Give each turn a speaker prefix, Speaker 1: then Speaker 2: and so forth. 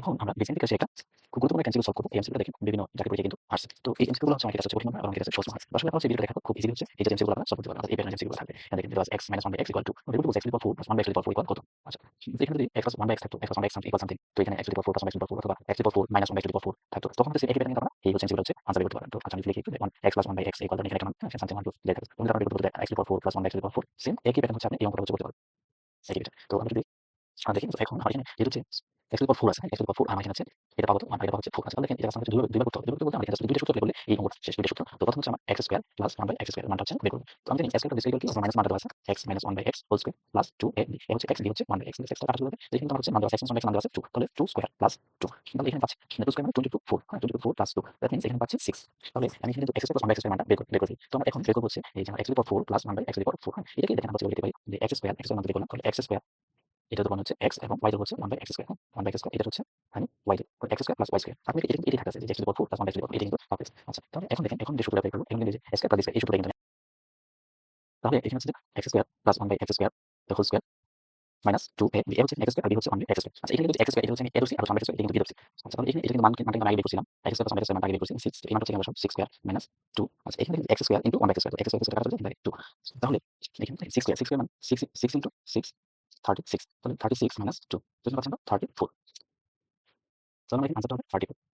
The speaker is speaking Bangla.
Speaker 1: এখন আমরা বেসিক একটা খুব গুরুত্বপূর্ণ একটা এমসিকিউ সলভ করব। এই এমসিকিউটা দেখেন বিভিন্ন চাকরি পরীক্ষায় কিন্তু আসছে। তো এই এমসিকিউ গুলো হচ্ছে আমার কাছে কঠিন হবে এবং আমার কাছে সহজ মনে হয়। আসলে আপনারা হচ্ছে ভিডিওটা দেখা খুব ইজি হচ্ছে। এই যে এমসিকিউ গুলো আপনারা সলভ করতে পারবেন। এই প্যাটার্নের এমসিকিউ গুলো থাকবে। এখানে দেখেন দেওয়া আছে x - 1 by x equal to x to the power 4 plus 1 by x to the power 4 equal কত? আচ্ছা। এখানে যদি x plus 1 by x থাকতো, x plus 1 by x equal something, তো এখানে x to the power 4 plus 1 by x to the power 4 অথবা x to the power 4 minus 1 by x to the power 4 থাকতো। তখন হচ্ছে একই প্যাটার্নে আপনারা এই হচ্ছে এমসিকিউ হচ্ছে আনসার বের করতে পারেন। তো আচ্ছা আমি লিখি একটু দেখুন x plus 1 by x equal, এখানে একটা মান something 1 2 দেয়া থাকবে। তখন আপনারা বের করতে x to the power 4 plus 1 by x to the power 4 same একই প্যাটার্ন হচ্ছে আপনি এই অঙ্কটা হচ্ছে করতে পারবেন। একই প্যাটার্ন। তো আমরা যদি দেখি তো এখন আমার এখানে যেহেতু হচ্ছে x to the power 4 আছে, x to the power 4 আমার এখানে আছে এটা পাবো তো এটা পাবো হচ্ছে 4 আছে। তাহলে দেখেন এটা হচ্ছে দুইবার করতে হবে। দুইবার করতে বলতে আমরা দুইটা সূত্র অ্যাপ্লাই করলে এই অঙ্কটা শেষ। দুইটা সূত্র। তো প্রথম হচ্ছে আমার x square plus 1 by x square মানটা হচ্ছে বের করব। তো আমি জানি x স্কয়ার ইকুয়াল কি মাইনাস মানটা দেওয়া আছে x - 1 by x whole square plus 2ab এ হচ্ছে x b হচ্ছে 1 বাই x টা কাটা যাবে। এখানে আমার হচ্ছে মান দেওয়া আছে x - 1 বাই x মান দেওয়া আছে 2 তাহলে 2 স্কয়ার প্লাস 2 তাহলে এখানে পাচ্ছি 2 স্কয়ার মানে 24 হ্যাঁ 24 প্লাস 2 দ্যাট মিন্স এখানে পাচ্ছি 6। তাহলে আমি এখানে কিন্তু x square plus 1 by x square মানটা বের করব। তো আমরা এখন বের করব হচ্ছে এই যে x to the power 4 plus 1 by x to the power 4 হ্যাঁ এটাকে দেখেন আমরা হচ্ছে লিখতে পারি যে x স্কয়ার মান বের করলাম তাহলে x স্কয়ার এটা তো হচ্ছে x এবং y হচ্ছে 1 by x square 1 by x square এটা হচ্ছে আমি y x square plus y square আপনি এটাই থাকতেছে যে x to the power 4 plus 1 by x to the power এটা কিন্তু পারফেক্ট। আচ্ছা তাহলে এখন দেখেন এখন যে সূত্রটা বের করব এখন যে x square plus y square এই সূত্রটা কিন্তু তাহলে এখানে হচ্ছে x square plus 1 by x square the whole square minus 2ab এ হচ্ছে x স্কয়ার আর b হচ্ছে 1 বাই x স্কয়ার। আচ্ছা এখানে কিন্তু x স্কয়ার এটা হচ্ছে আমি a ধরছি আর 1 বাই x স্কয়ার এটা কিন্তু b ধরছি। আচ্ছা তাহলে এখানে এটা কিন্তু মানটা আমি আগে বের করছিলাম x square plus 1 by x square মানটা আগে বের করছি 6 এই মানটা হচ্ছে আমরা 6 স্কয়ার মাইনাস 2। আচ্ছা এখানে দেখেন x square into 1 by x square x square কাটা যাবে 2 তাহলে এখানে 6 স্কয়ার 6 স্কয়ার মানে 6 ইনটু 6 36 তাহলে 36 মাইনাস 2 তো এখানে পাচ্ছি আমরা 34 তাহলে এখানে আনসারটা হবে 34।